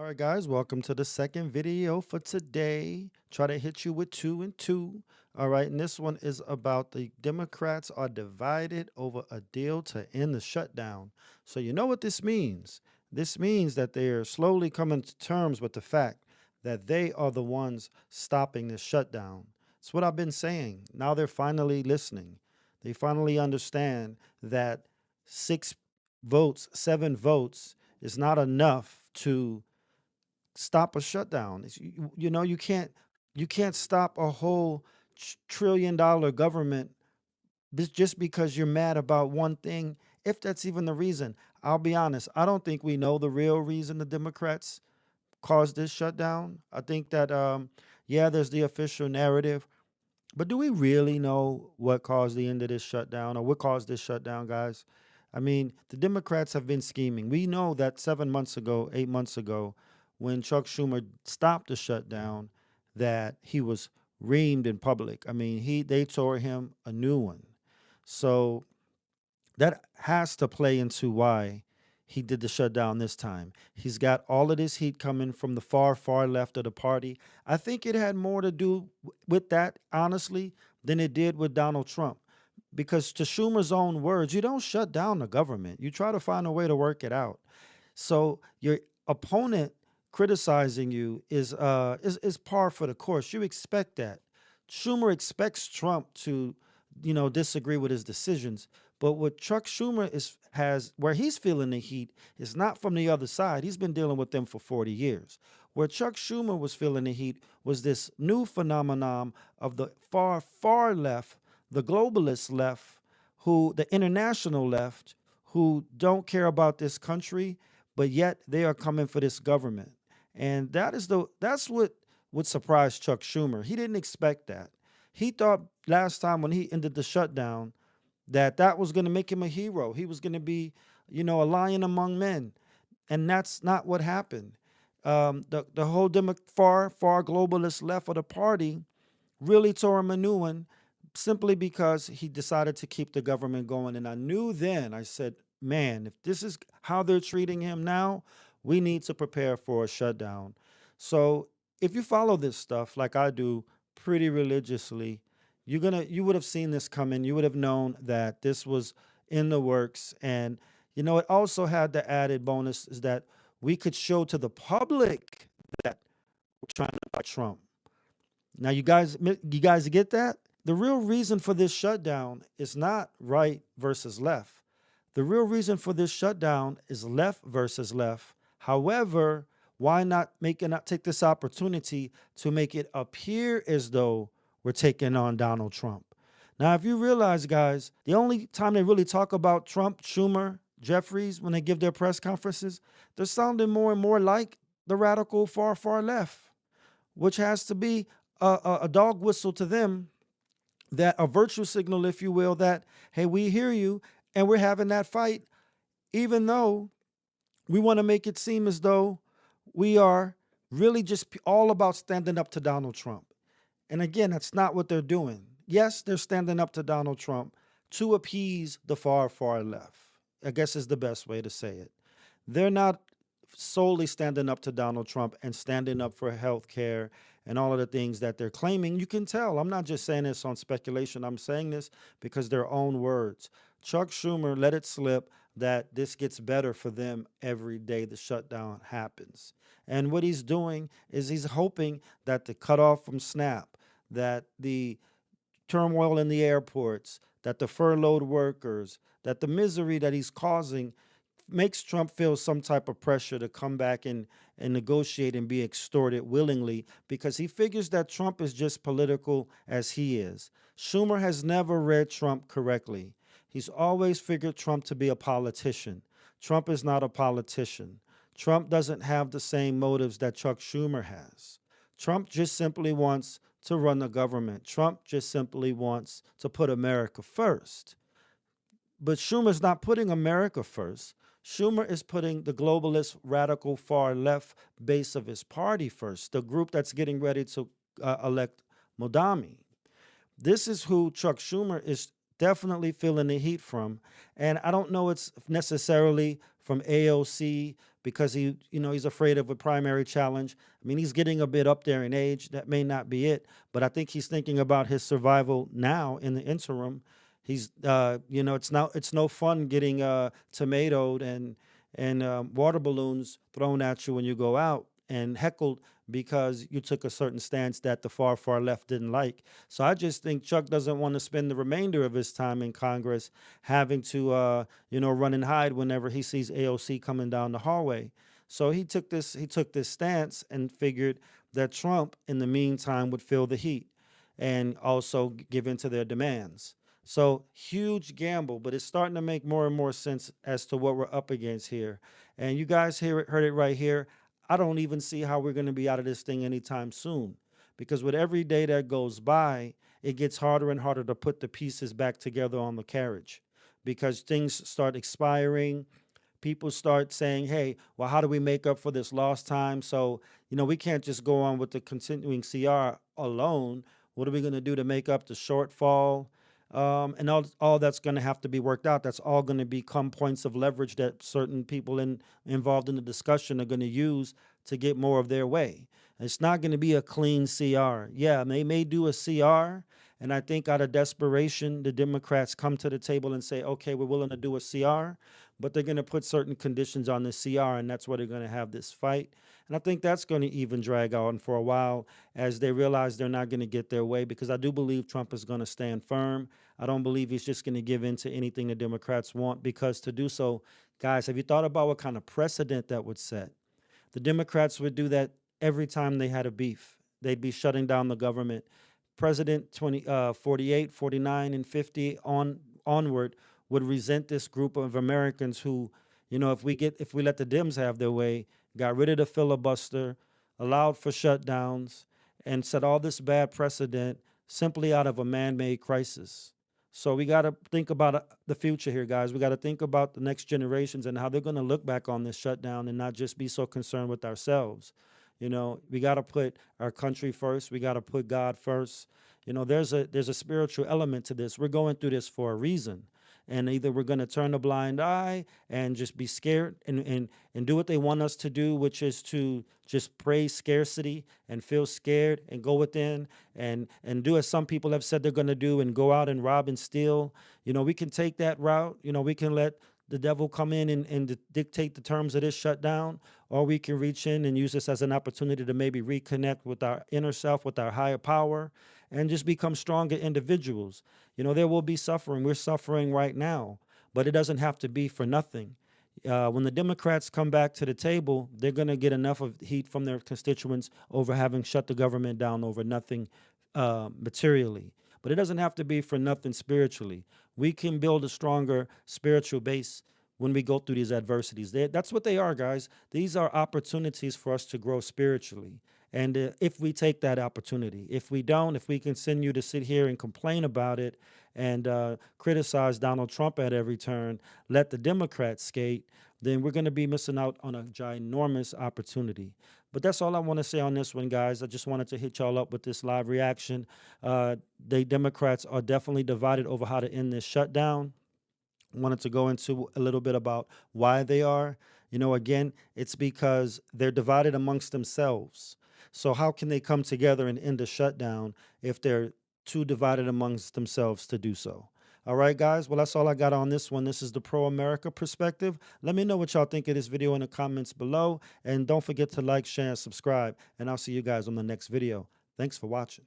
right, guys, welcome to the second video for today. Try to hit you with two and two. All right, and this one is about the Democrats are divided over a deal to end the shutdown. So, you know what this means? This means that they are slowly coming to terms with the fact that they are the ones stopping this shutdown. It's what I've been saying. Now they're finally listening. They finally understand that 6 votes, 7 votes is not enough to stop a shutdown. You know, you can't stop a whole trillion-dollar government just because you're mad about one thing, if that's even the reason. I'll be honest, I don't think we know the real reason the Democrats caused this shutdown. I think that yeah, there's the official narrative, but do we really know what caused the end of this shutdown or what caused this shutdown, guys? I mean, the Democrats have been scheming. We know that 7 months ago, 8 months ago, when Chuck Schumer stopped the shutdown, that he was reamed in public. I mean, they tore him a new one. So that has to play into why he did the shutdown this time. He's got all of this heat coming from the far, far left of the party. I think it had more to do with that, honestly, than it did with Donald Trump. Because to Schumer's own words, you don't shut down the government. You try to find a way to work it out. So your opponent criticizing you is par for the course. You expect that. Schumer expects Trump to, disagree with his decisions. But what Chuck Schumer has where he's feeling the heat is not from the other side. He's been dealing with them for 40 years. Where Chuck Schumer was feeling the heat was this new phenomenon of the far, far left, the globalist left, the international left, who don't care about this country, but yet they are coming for this government. And that's what would surprise Chuck Schumer. He didn't expect that. He thought last time when he ended the shutdown that was going to make him a hero. He was going to be, a lion among men, and that's not what happened. The whole far far globalist left of the party really tore him a new one simply because he decided to keep the government going. And I knew then, I said, man, if this is how they're treating him now, we need to prepare for a shutdown. So if you follow this stuff like I do pretty religiously, you would have seen this coming. You would have known that this was in the works. And it also had the added bonus is that we could show to the public that we're trying to fight Trump. Now, you guys get that? The real reason for this shutdown is not right versus left. The real reason for this shutdown is left versus left. However, why not take this opportunity to make it appear as though we're taking on Donald Trump? Now, if you realize, guys, the only time they really talk about Trump, Schumer, Jeffries, when they give their press conferences, they're sounding more and more like the radical far, far left, which has to be a dog whistle to them, that a virtue signal, if you will, that, hey, we hear you and we're having that fight, even though we want to make it seem as though we are really just all about standing up to Donald Trump. And again, that's not what they're doing. Yes, they're standing up to Donald Trump to appease the far, far left, I guess is the best way to say it. They're not solely standing up to Donald Trump and standing up for health care and all of the things that they're claiming. You can tell. I'm not just saying this on speculation. I'm saying this because their own words. Chuck Schumer let it slip that this gets better for them every day the shutdown happens. And what he's doing is he's hoping that the cutoff from SNAP, that the turmoil in the airports, that the furloughed workers, that the misery that he's causing makes Trump feel some type of pressure to come back and negotiate and be extorted willingly, because he figures that Trump is just political as he is. Schumer has never read Trump correctly. He's always figured Trump to be a politician. Trump is not a politician. Trump doesn't have the same motives that Chuck Schumer has. Trump just simply wants to run the government. Trump just simply wants to put America first. But Schumer's not putting America first. Schumer is putting the globalist, radical, far left base of his party first, the group that's getting ready to elect Modami. This is who Chuck Schumer is definitely feeling the heat from. And I don't know it's necessarily from AOC, because he's afraid of a primary challenge. I mean, he's getting a bit up there in age. That may not be it, but I think he's thinking about his survival now in the interim. It's no fun getting tomatoed and water balloons thrown at you when you go out and heckled because you took a certain stance that the far left didn't like. So I just think Chuck doesn't want to spend the remainder of his time in Congress having to, run and hide whenever he sees AOC coming down the hallway. So he took this stance and figured that Trump, in the meantime, would feel the heat and also give in to their demands. So huge gamble, but it's starting to make more and more sense as to what we're up against here. And you guys heard it right here. I don't even see how we're going to be out of this thing anytime soon, because with every day that goes by, it gets harder and harder to put the pieces back together on the carriage, because things start expiring. People start saying, hey, well, how do we make up for this lost time? So, we can't just go on with the continuing CR alone. What are we going to do to make up the shortfall? And all that's going to have to be worked out. That's all going to become points of leverage that certain people involved in the discussion are going to use to get more of their way. It's not going to be a clean CR. Yeah, they may do a CR. And I think out of desperation, the Democrats come to the table and say, okay, we're willing to do a CR, but they're going to put certain conditions on the CR, and that's where they're going to have this fight. And I think that's going to even drag on for a while as they realize they're not going to get their way, because I do believe Trump is going to stand firm. I don't believe he's just going to give in to anything the Democrats want, because to do so, guys, have you thought about what kind of precedent that would set? The Democrats would do that every time they had a beef. They'd be shutting down the government. President 48, 49, and 50 onward would resent this group of Americans who, if we let the Dems have their way, got rid of the filibuster, allowed for shutdowns, and set all this bad precedent simply out of a man-made crisis. So we got to think about the future here, guys. We got to think about the next generations and how they're going to look back on this shutdown and not just be so concerned with ourselves. We got to put our country first. We got to put God first. There's a spiritual element to this. We're going through this for a reason. And either we're going to turn a blind eye and just be scared and do what they want us to do, which is to just praise scarcity and feel scared and go within and do as some people have said they're going to do and go out and rob and steal. We can take that route. We can let the devil come in and dictate the terms of this shutdown, or we can reach in and use this as an opportunity to maybe reconnect with our inner self, with our higher power, and just become stronger individuals. There will be suffering. We're suffering right now, but it doesn't have to be for nothing. When the Democrats come back to the table, they're going to get enough of heat from their constituents over having shut the government down over nothing materially. But it doesn't have to be for nothing spiritually. We can build a stronger spiritual base when we go through these adversities. That's what they are, guys. These are opportunities for us to grow spiritually. And if we take that opportunity, if we don't, if we continue to sit here and complain about it and criticize Donald Trump at every turn, let the Democrats skate, then we're going to be missing out on a ginormous opportunity. But that's all I want to say on this one, guys. I just wanted to hit y'all up with this live reaction. The Democrats are definitely divided over how to end this shutdown. Wanted to go into a little bit about why they are. Again, it's because they're divided amongst themselves. So how can they come together and end a shutdown if they're too divided amongst themselves to do so? All right, guys. Well, that's all I got on this one. This is the Pro America Perspective. Let me know what y'all think of this video in the comments below. And don't forget to like, share, and subscribe. And I'll see you guys on the next video. Thanks for watching.